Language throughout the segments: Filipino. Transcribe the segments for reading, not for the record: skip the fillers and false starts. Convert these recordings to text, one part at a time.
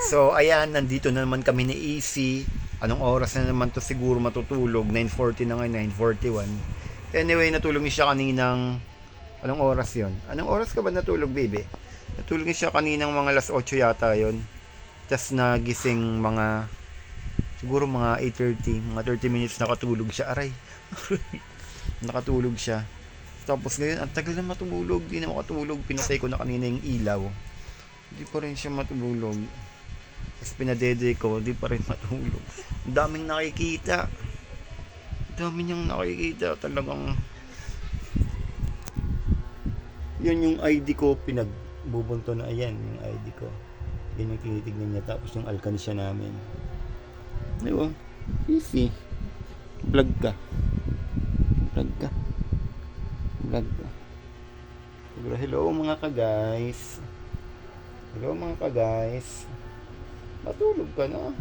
So, ayan, nandito na naman kami ni AC. Anong oras na naman to siguro matutulog? 9:40 na ngayon, 9:41. Anyway, natulog niya siya kaninang... Anong oras yon? Anong oras ka ba natulog, baby? Natulog niya siya kaninang mga alas 8 yata yon. Tapos nagising mga... Siguro mga 8:30. Mga 30 minutes nakatulog siya. Aray. Nakatulog siya. Tapos ngayon, ang tagal na matulog. Di na makatulog. Pinatay ko na kanina yung ilaw. Hindi pa rin siya matulog. Tapos pinadede ko, di pa rin matulog. Ang daming nakikita. Ang dami niyang nakikita. Talagang... Yun yung ID ko, pinagbubunto na. Ayan, yung ID ko. Yan yung tinitignan niya. Tapos yung alkansya namin. Diba? Easy. Vlog ka. Vlog ka. Vlog ka. Hello mga ka-guys. Hello mga ka-guys. Matulog ka na.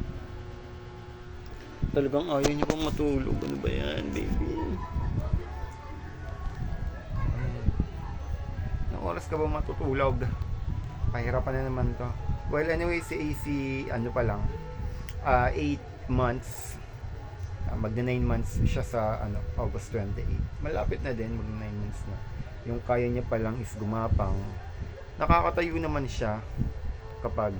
Talagang ayaw niyo bang matulog? Ano ba yan, baby? Anong oras ka ba matutulog? Pahirapan na naman to. Well, anyway, si AC, ano pa lang, 8 months. Magna 9 months siya sa August 28. Malapit na din, magna 9 months na. Yung kaya niya pa lang is gumapang. Nakakatayo naman siya kapag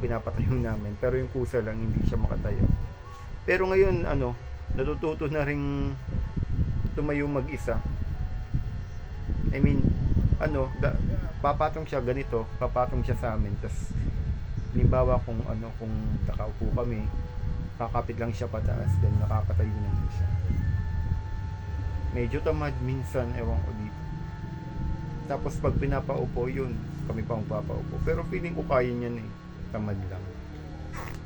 pinapatayo namin, pero yung kusa lang hindi siya makatayo. Pero ngayon natututo na ring tumayo mag-isa. I mean, papatong siya ganito, papatong siya sa amin. Tapos halimbawa kung nakaupo kami, kakapit lang siya pataas, then nakakatayo naman siya. Medyo tamad minsan, ewan ko dito. Tapos pag pinapaupo yun, kami pa magpapaupo. Pero feeling ko kaya niyan eh. Tamad lang.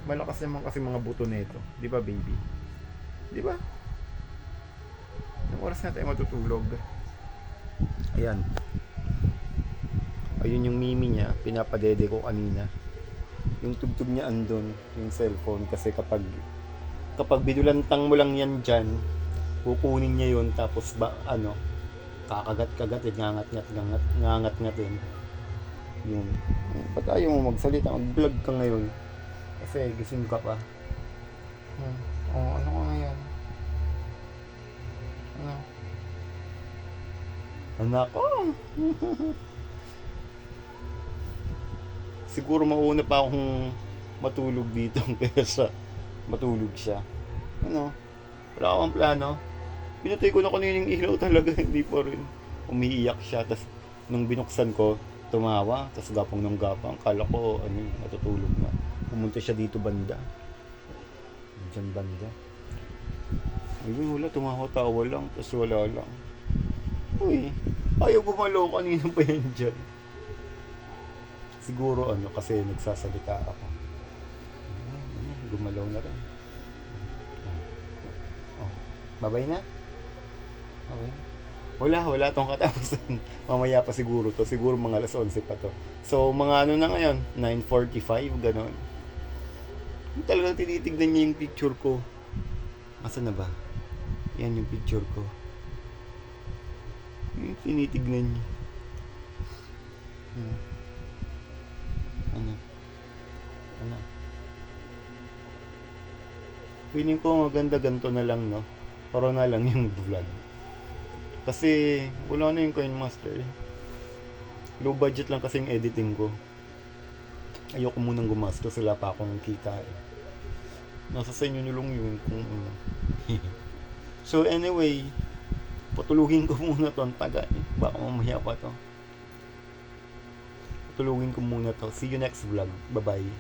Malakas naman kasi mga buto nito. Di ba, baby? Di ba? Anong oras na tayo matutulog? Ayan. Ayun yung mimi niya. Pinapadede ko kanina. Yung tugtog niya andun. Yung cellphone. Kasi kapag bidulantang mo lang yan dyan, kukunin niya yun. Tapos kakagat-kagat, ngangat-ngatin. Yun. Ba't ayaw mo magsalita? Mag-vlog ka ngayon. Kasi gising ka pa. Ano ka ngayon? Anak ko! Siguro mauna pa akong matulog dito kaysa matulog siya. Wala akong plano. Pinatay ko na kanina yung ilaw talaga, hindi pa rin. Umiiyak siya, tapos nung binuksan ko, tumawa, tapos gapang ng gapang. Kala ko, natutulog na. Pumunta siya dito banda. Diyan banda. Ayun, wala, tumawa-tawa lang, tapos wala lang. Uy, ayaw gumalaw kanina pa yan dyan. Siguro, kasi nagsasalita ako. Gumalaw na rin. Babay na? Okay. Wala tong katapusan. Mamaya pa siguro to. Siguro mga alas 11 pa to. So, mga na ngayon? 9:45, ganon. Talagang tinitignan niya yung picture ko. Asa na ba? Yan yung picture ko. Yung tinitignan niya. Ano? Feeling ko maganda ganito na lang, no? Para na lang yung vlog. Kasi wala na yung KineMaster. Low budget lang kasi yung editing ko. Ayoko munang gumastos, wala pa akong kita eh. Nasa sa inyo nilong yun kung So anyway, patulugin ko muna to. Ang taga eh. Baka mamaya pa to. Patulugin ko muna to. See you next vlog. Bye bye.